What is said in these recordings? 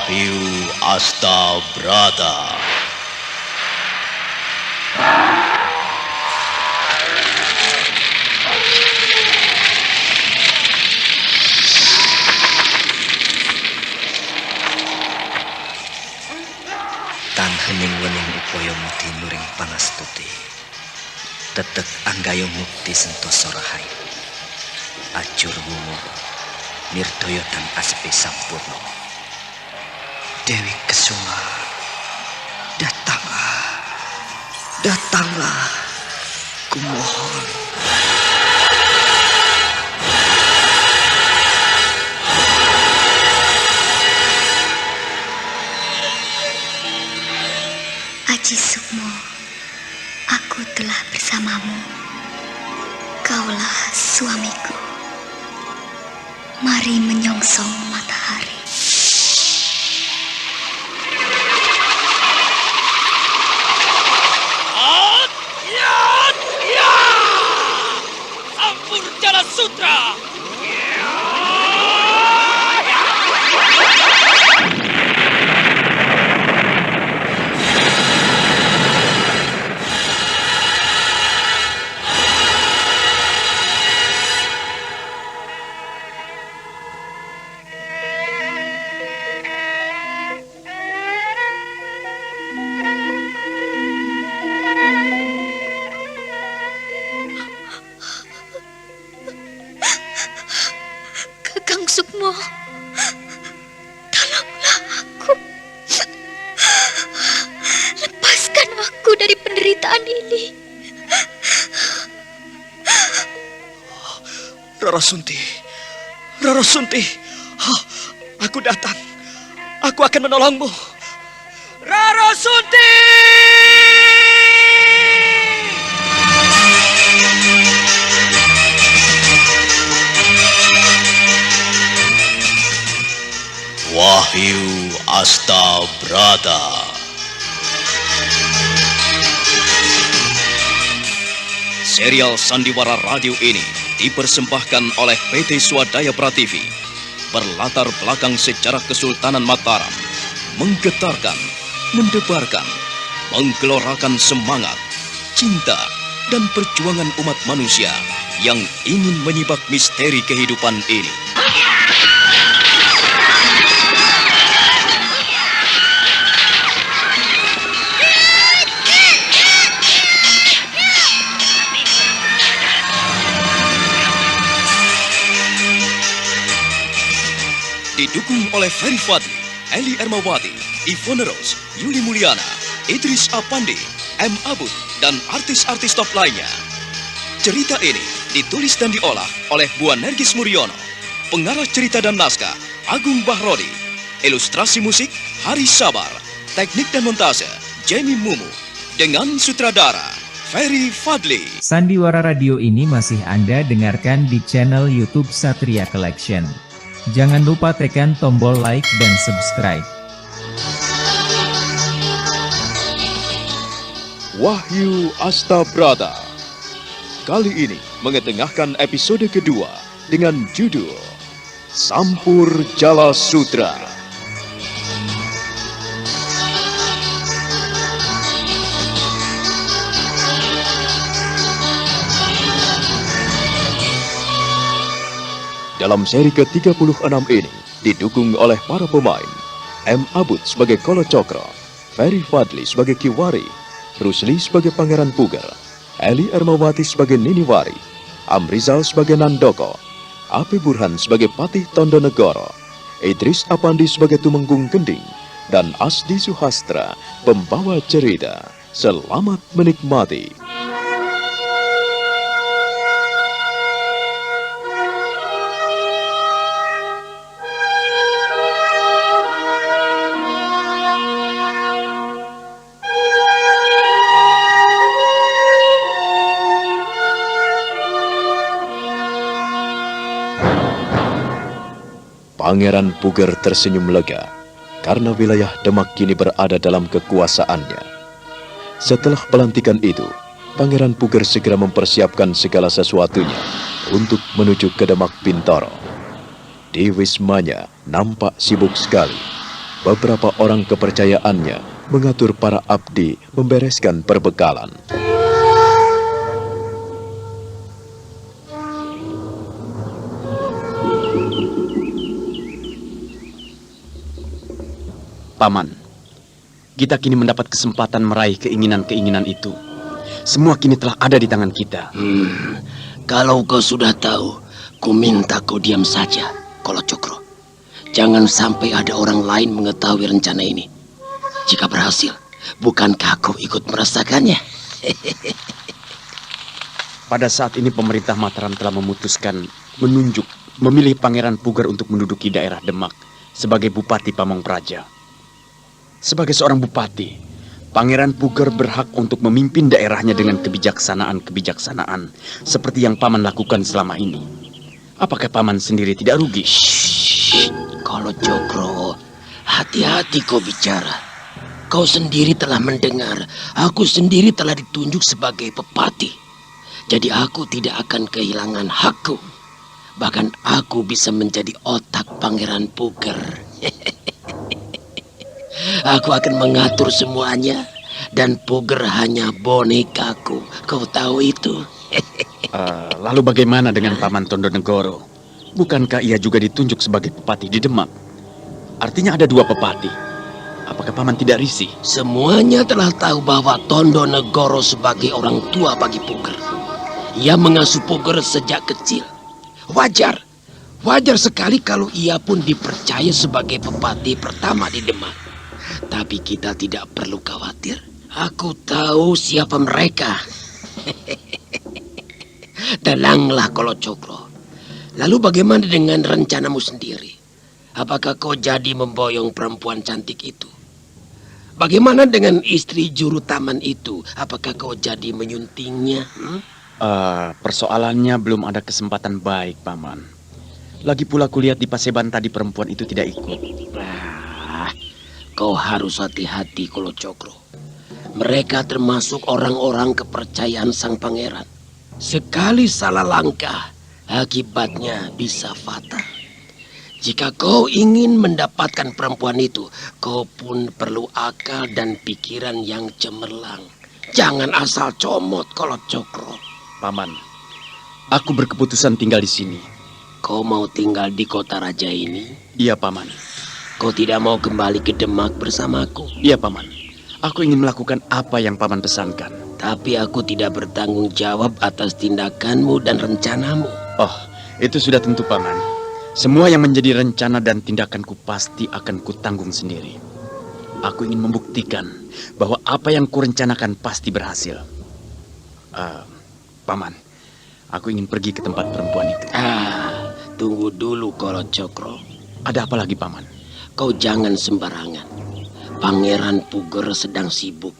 Wahyu Astabrata. Tan hening wening upaya mukti nuring panastuti. Tetek anggayo mukti sentosa rahayu. Acur mumur nirdaya tan aspe sampurna. Dewi Kesuma, datanglah, datanglah, kumohon. Aji Sukmo, aku telah bersamamu. Kaulah suamiku. Mari menyongsong matahari. Ampur Jala Sutra. Kakang Sukmo, tolonglah aku. Lepaskan aku dari penderitaan ini. Rara Sunti, Rara Sunti, aku datang. Aku akan menolongmu. Rara Sunti! Wahyu Astabrata. Serial Sandiwara Radio ini dipersembahkan oleh PT Swadaya Prativi. Berlatar belakang sejarah Kesultanan Mataram, menggetarkan, mendebarkan, menggelorakan semangat, cinta, dan perjuangan umat manusia yang ingin menyibak misteri kehidupan ini. Didukung oleh Ferry Fadli, Eli Ermawati, Ivone Rose, Yuli Mulyana, Idris Apandi, M. Abud, dan artis-artis top lainnya. Cerita ini ditulis dan diolah oleh Bu Nergis Muriono. Pengarah cerita dan naskah Agung Bahrodi. Ilustrasi musik Haris Sabar. Teknik dan montase Jamie Mumu. Dengan sutradara Ferry Fadli. Sandiwara Radio ini masih Anda dengarkan di channel YouTube Satria Collection. Jangan lupa tekan tombol like dan subscribe. Wahyu Astabrata. Kali ini mengetengahkan episode kedua dengan judul Sampur Jala Sutra. Dalam seri ke-36 ini didukung oleh para pemain M. Abud sebagai Kolo Cokro, Ferry Fadli sebagai Kiwari, Rusli sebagai Pangeran Puger, Eli Ermawati sebagai Niniwari, Amrizal sebagai Nandoko, Api Burhan sebagai Patih Tondonegoro, Idris Apandi sebagai Tumenggung Gending, dan Asdi Suhastra pembawa cerita. Selamat menikmati. Pangeran Puger tersenyum lega karena wilayah Demak kini berada dalam kekuasaannya. Setelah pelantikan itu, Pangeran Puger segera mempersiapkan segala sesuatunya untuk menuju ke Demak Bintoro. Di wismanya nampak sibuk sekali. beberapa orang kepercayaannya mengatur para abdi membereskan perbekalan. Paman, kita kini mendapat kesempatan meraih keinginan-keinginan itu. Semua kini telah ada di tangan kita. Kalau kau sudah tahu, ku minta kau diam saja, Kolocokro. Jangan sampai ada orang lain mengetahui rencana ini. Jika berhasil, bukankah kau ikut merasakannya? Pada saat ini pemerintah Mataram telah memutuskan memilih Pangeran Puger untuk menduduki daerah Demak sebagai Bupati Pamong Praja. Sebagai seorang bupati, Pangeran Puger berhak untuk memimpin daerahnya dengan kebijaksanaan seperti yang Paman lakukan selama ini. Apakah Paman sendiri tidak rugi? Kolocokro, hati-hati kau bicara. Kau sendiri telah mendengar, aku sendiri telah ditunjuk sebagai bupati. Jadi aku tidak akan kehilangan hakku. Bahkan aku bisa menjadi otak Pangeran Puger. Aku akan mengatur semuanya. Dan Puger hanya bonekaku. Kau tahu itu? Lalu bagaimana dengan Paman Tondonegoro? Bukankah ia juga ditunjuk sebagai bupati di Demak? Artinya ada dua bupati. Apakah Paman tidak risih? Semuanya telah tahu bahwa Tondonegoro sebagai orang tua bagi Puger. Ia mengasuh Puger sejak kecil. Wajar sekali kalau ia pun dipercaya sebagai bupati pertama di Demak. Tapi kita tidak perlu khawatir. Aku tahu siapa mereka. Tenanglah Kolocokro. Lalu bagaimana dengan rencanamu sendiri? Apakah kau jadi memboyong perempuan cantik itu? Bagaimana dengan istri juru taman itu? Apakah kau jadi menyuntingnya? Persoalannya belum ada kesempatan baik, Paman. Lagi pula kulihat di Paseban tadi perempuan itu tidak ikut. Kau harus hati-hati, Kolocokro. Mereka termasuk orang-orang kepercayaan sang pangeran. Sekali salah langkah, akibatnya bisa fatal. Jika kau ingin mendapatkan perempuan itu, kau pun perlu akal dan pikiran yang cemerlang. Jangan asal comot, Kolocokro. Paman, aku berkeputusan tinggal di sini. Kau mau tinggal di kota raja ini? Iya, Paman. Kau tidak mau kembali ke Demak bersamaku? Iya, Paman. Aku ingin melakukan apa yang Paman pesankan. Tapi aku tidak bertanggung jawab atas tindakanmu dan rencanamu. Oh, itu sudah tentu, Paman. Semua yang menjadi rencana dan tindakanku pasti akan kutanggung sendiri. Aku ingin membuktikan bahwa apa yang kurencanakan pasti berhasil. Paman, aku ingin pergi ke tempat perempuan itu. Tunggu dulu, Kolocokro. Ada apa lagi, Paman? Kau jangan sembarangan. Pangeran Puger sedang sibuk.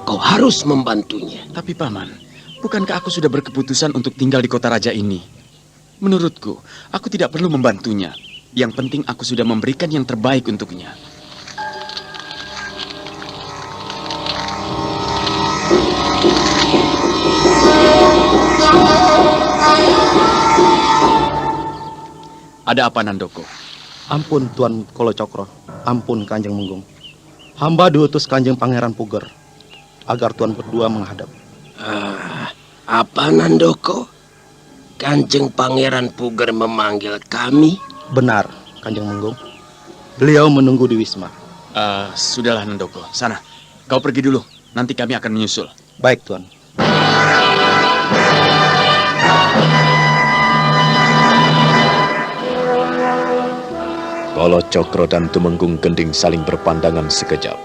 Kau harus membantunya. Tapi Paman, bukankah aku sudah berkeputusan untuk tinggal di kota raja ini? Menurutku, aku tidak perlu membantunya. Yang penting aku sudah memberikan yang terbaik untuknya. Ada apa, Nandoko? Ampun Tuan Kolocokro, ampun Kanjeng Menggung. Hamba diutus Kanjeng Pangeran Puger agar Tuan berdua menghadap. Apa Nandoko? Kanjeng Pangeran Puger memanggil kami? Benar, Kanjeng Menggung. Beliau menunggu di Wisma. Sudahlah Nandoko, sana. Kau pergi dulu, nanti kami akan menyusul. Baik Tuan. Kolocokro dan Tumenggung Gending saling berpandangan sekejap.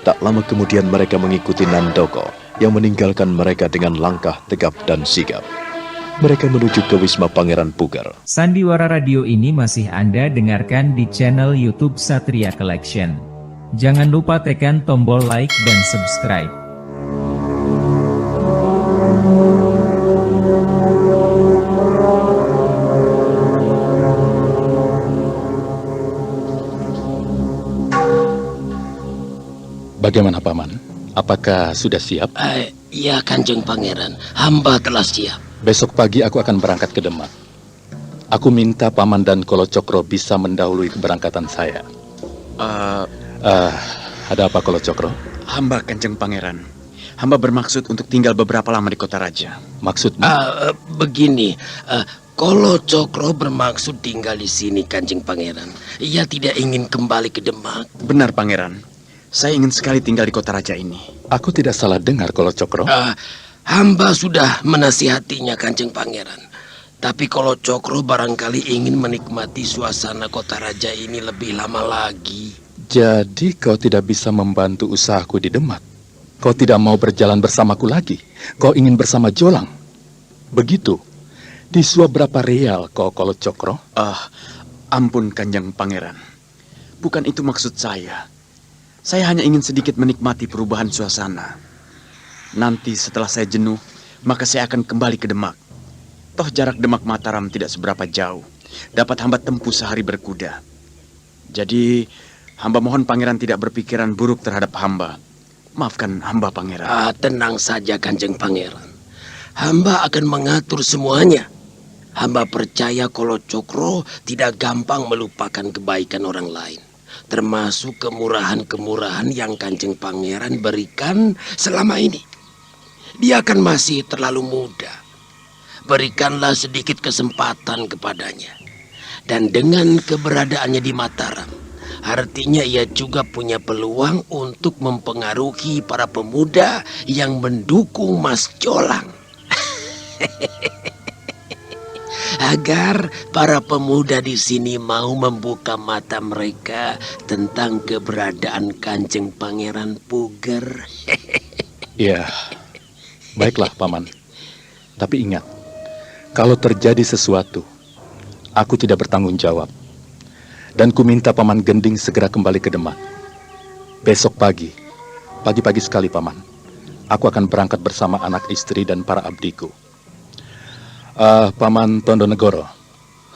Tak lama kemudian mereka mengikuti Nandoko yang meninggalkan mereka dengan langkah tegap dan sigap. Mereka menuju ke Wisma Pangeran Puger. Sandiwara Radio ini masih Anda dengarkan di channel YouTube Satria Collection. Jangan lupa tekan tombol like dan subscribe. Bagaimana Paman? Apakah sudah siap? Ya Kanjeng Pangeran, hamba telah siap. Besok pagi aku akan berangkat ke Demak. Aku minta Paman dan Kolocokro bisa mendahului keberangkatan saya. Ada apa Kolocokro? Hamba Kanjeng Pangeran. Hamba bermaksud untuk tinggal beberapa lama di kota raja. Maksudmu? Begini, Kolo Cokro bermaksud tinggal di sini, Kanjeng Pangeran. Ia tidak ingin kembali ke Demak. Benar, Pangeran. Saya ingin sekali tinggal di kota raja ini. Aku tidak salah dengar Kolocokro. Hamba sudah menasihatinya, Kanjeng Pangeran. Tapi Kolo Cokro barangkali ingin menikmati suasana kota raja ini lebih lama lagi. Jadi kau tidak bisa membantu usahaku di Demak? Kau tidak mau berjalan bersamaku lagi? Kau ingin bersama Jolang? Begitu? Disuap berapa real kau Kolocokro? Ampun Kanjeng Pangeran. Bukan itu maksud saya. Saya hanya ingin sedikit menikmati perubahan suasana. Nanti setelah saya jenuh, maka saya akan kembali ke Demak. Toh jarak Demak Mataram tidak seberapa jauh. Dapat hamba tempuh sehari berkuda. Jadi, hamba mohon Pangeran tidak berpikiran buruk terhadap hamba. Maafkan hamba, Pangeran. Tenang saja, Kanjeng Pangeran. Hamba akan mengatur semuanya. Hamba percaya Kolo Cokro tidak gampang melupakan kebaikan orang lain. Termasuk kemurahan-kemurahan yang Kanjeng Pangeran berikan selama ini. Dia kan masih terlalu muda. Berikanlah sedikit kesempatan kepadanya. Dan dengan keberadaannya di Mataram, artinya ia juga punya peluang untuk mempengaruhi para pemuda yang mendukung Mas Jolang. Agar para pemuda di sini mau membuka mata mereka tentang keberadaan Kanjeng Pangeran Puger. Ya, baiklah Paman. Tapi ingat, kalau terjadi sesuatu, aku tidak bertanggung jawab. Dan ku minta Paman Gending segera kembali ke Demak. Besok pagi-pagi sekali Paman, aku akan berangkat bersama anak istri dan para abdiku. Paman Tondonegoro.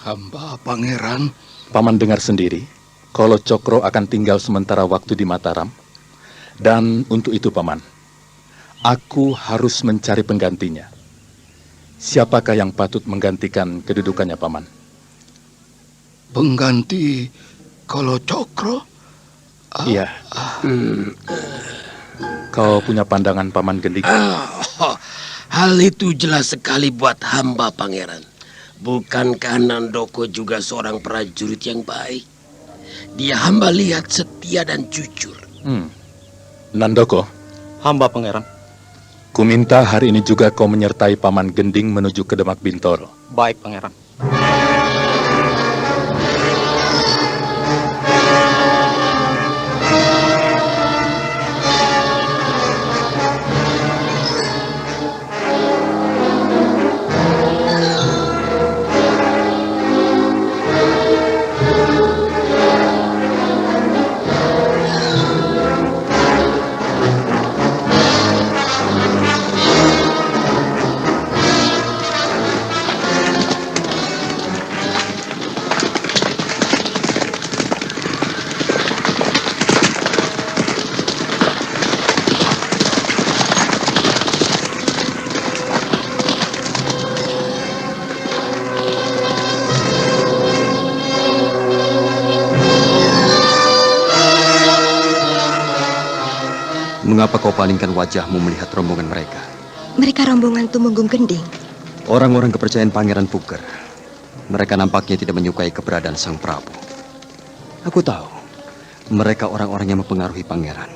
Hamba Pangeran. Paman dengar sendiri, Kolo Cokro akan tinggal sementara waktu di Mataram. Dan untuk itu Paman, aku harus mencari penggantinya. Siapakah yang patut menggantikan kedudukannya Paman? Pengganti Kolo Cokro? Iya. Kau punya pandangan Paman Gending? Hal itu jelas sekali buat hamba, Pangeran. Bukankah Nandoko juga seorang prajurit yang baik? Dia hamba lihat setia dan jujur. Nandoko, Hamba Pangeran. ku minta hari ini juga kau menyertai Paman Gending menuju ke Demak Bintoro. Baik, Pangeran. Mengapa kau palingkan wajahmu melihat rombongan mereka? Mereka rombongan Tumenggung Gending. Orang-orang kepercayaan Pangeran Puger. Mereka nampaknya tidak menyukai keberadaan Sang Prabu. Aku tahu, mereka orang-orang yang mempengaruhi Pangeran.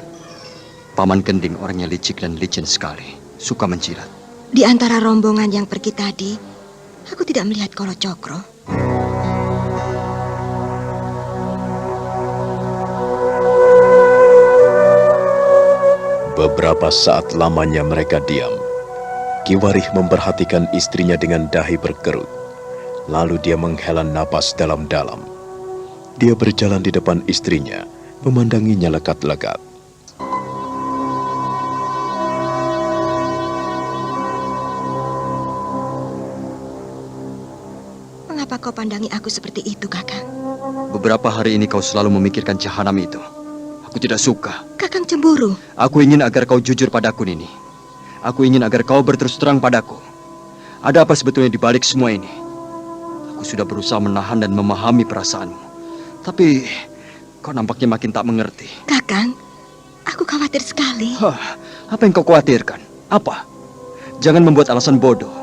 Paman Gending orangnya licik dan licin sekali, suka mencilat. Di antara rombongan yang pergi tadi, aku tidak melihat Kolo Cokro. Beberapa saat lamanya mereka diam. Ki Warih memperhatikan istrinya dengan dahi berkerut. Lalu dia menghela napas dalam-dalam. Dia berjalan di depan istrinya, memandanginya lekat-lekat. Mengapa kau pandangi aku seperti itu, Kakang? Beberapa hari ini kau selalu memikirkan Jahanam itu. Aku tidak suka. Kakang cemburu. Aku ingin agar kau jujur padaku, Nini. Aku ingin agar kau berterus terang padaku. Ada apa sebetulnya di balik semua ini? Aku sudah berusaha menahan dan memahami perasaanmu. Tapi Kau nampaknya makin tak mengerti. Kakang, aku khawatir sekali. Hah, apa yang kau khawatirkan? Apa? Jangan membuat alasan bodoh.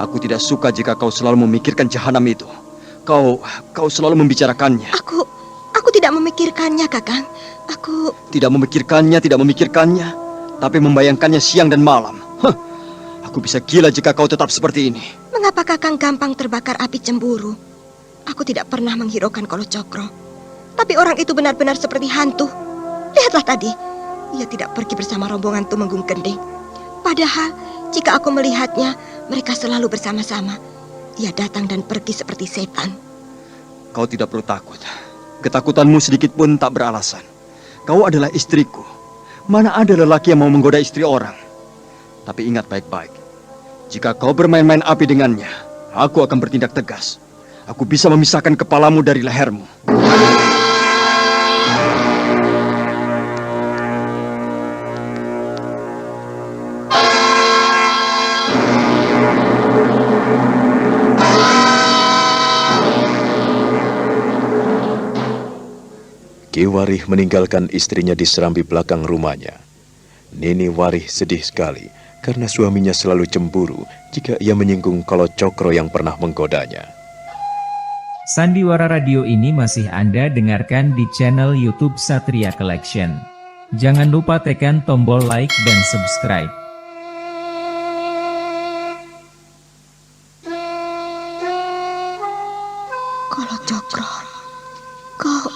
Aku tidak suka jika kau selalu memikirkan jahanam itu. Kau selalu membicarakannya. Aku tidak memikirkannya, Kakang. Aku tidak memikirkannya, tapi membayangkannya siang dan malam. Hah, aku bisa gila jika kau tetap seperti ini. Mengapa Kakang gampang terbakar api cemburu? Aku tidak pernah menghiraukan Kalacakra. Tapi orang itu benar-benar seperti hantu. Lihatlah tadi, ia tidak pergi bersama rombongan Tumenggung Kending. Padahal, jika aku melihatnya, mereka selalu bersama-sama. Ia datang dan pergi seperti setan. Kau tidak perlu takut. Ketakutanmu sedikit pun tak beralasan. Kau adalah istriku. Mana ada lelaki yang mau menggoda istri orang? Tapi ingat baik-baik. Jika kau bermain-main api dengannya, aku akan bertindak tegas. Aku bisa memisahkan kepalamu dari lehermu. Ki Warih meninggalkan istrinya di serambi belakang rumahnya. Nini Warih sedih sekali karena suaminya selalu cemburu jika ia menyinggung Kalacakra yang pernah menggodanya. Sandiwara radio ini masih Anda dengarkan di channel YouTube Satria Collection. Jangan lupa tekan tombol like dan subscribe. Kalacakra, kau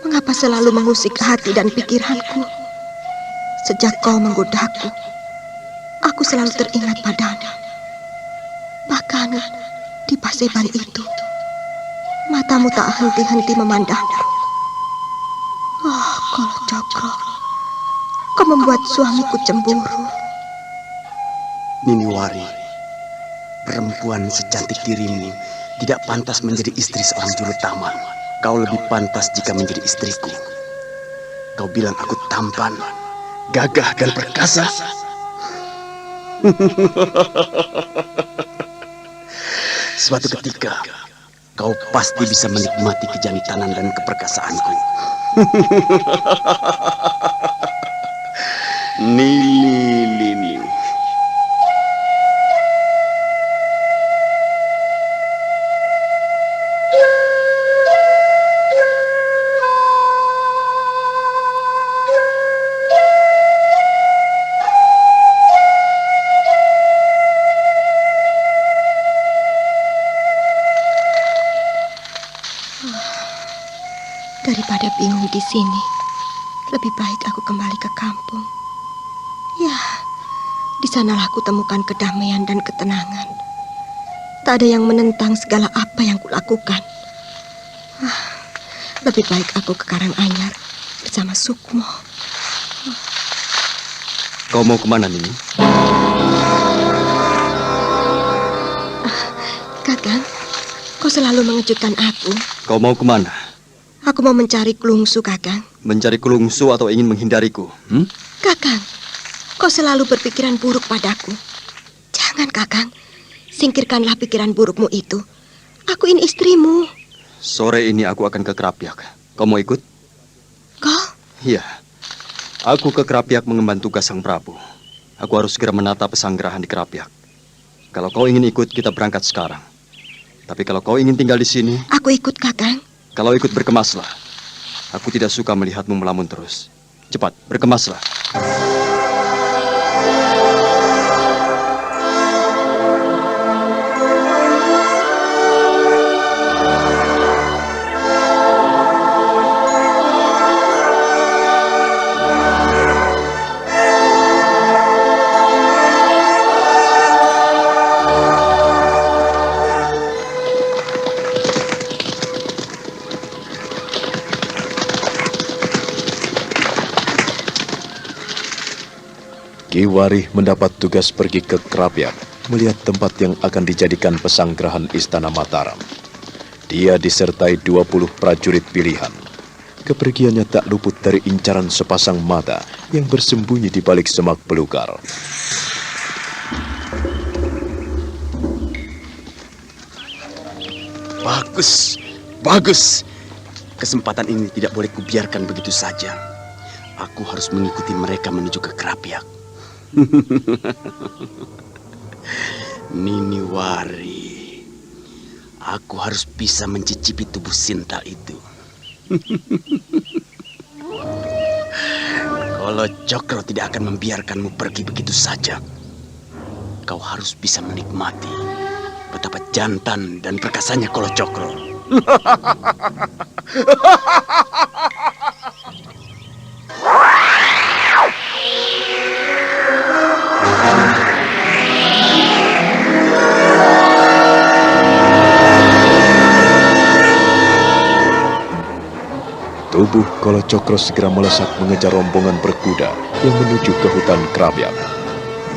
mengapa selalu mengusik hati dan pikiranku? Sejak kau menggodaku, aku selalu teringat padamu. Bahkan di Paseban itu, matamu tak henti-henti memandangku. Oh, Kalacakra, kau membuat suamiku cemburu. Nini Wari, perempuan secantik dirimu tidak pantas menjadi istri seorang jurutama. Kau lebih pantas jika menjadi istriku. Kau bilang aku tampan, gagah dan perkasa. Suatu ketika, kau pasti bisa menikmati kejantanan dan keperkasaanku. Nini. Daripada bingung di sini, lebih baik aku kembali ke kampung. Ya, di sanalah aku temukan kedamaian dan ketenangan. Tak ada yang menentang segala apa yang kulakukan. Lebih baik aku ke Karanganyar bersama Sukmo. Kau mau kemana, Nini? Kakang, kau selalu mengejutkan aku. Kau mau kemana? Aku mau mencari Klungsu, Kakang. Mencari Klungsu atau ingin menghindariku? Kakang, kau selalu berpikiran buruk padaku. Jangan, Kakang. Singkirkanlah pikiran burukmu itu. Aku ini istrimu. Sore ini aku akan ke Krapyak. Kau mau ikut? Kau? Iya. Aku ke Krapyak mengemban tugas Sang Prabu. Aku harus segera menata pesanggerahan di Krapyak. Kalau kau ingin ikut, kita berangkat sekarang. Tapi kalau kau ingin tinggal di sini... Aku ikut, Kakang. Kalau ikut, berkemaslah. Aku tidak suka melihatmu melamun terus. Cepat, berkemaslah. Ki Warih mendapat tugas pergi ke Krapyak, melihat tempat yang akan dijadikan pesanggerahan Istana Mataram. Dia disertai 20 prajurit pilihan. Kepergiannya tak luput dari incaran sepasang mata yang bersembunyi di balik semak belukar. Bagus. Kesempatan ini tidak boleh kubiarkan begitu saja. Aku harus mengikuti mereka menuju ke Krapiak. Niniwari, aku harus bisa mencicipi tubuh Sinta itu. Kalau Cokro tidak akan membiarkanmu pergi begitu saja. Kau harus bisa menikmati betapa jantan dan perkasanya Kolo Cokro. Tubuh Kolo Cokro segera melesat mengejar rombongan berkuda yang menuju ke hutan Krapiak.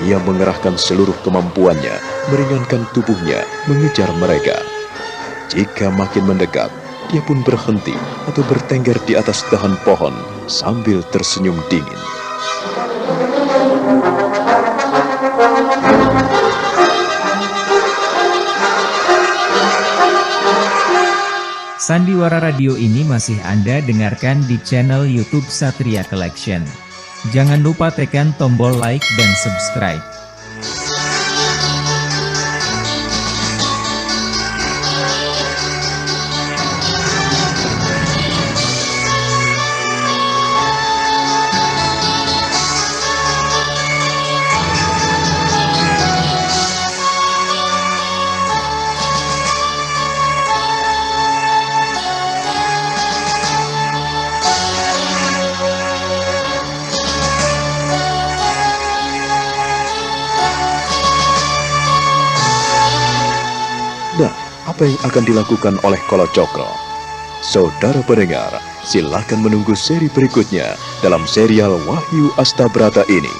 Ia mengerahkan seluruh kemampuannya, meringankan tubuhnya mengejar mereka. Jika makin mendekat, dia pun berhenti atau bertengger di atas dahan pohon sambil tersenyum dingin. Sandiwara Radio ini masih Anda dengarkan di channel YouTube Satria Collection. Jangan lupa tekan tombol like dan subscribe. Nah, apa yang akan dilakukan oleh Kolo Cokro? Saudara pendengar, silakan menunggu seri berikutnya dalam serial Wahyu Astabrata ini.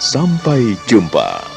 Sampai jumpa.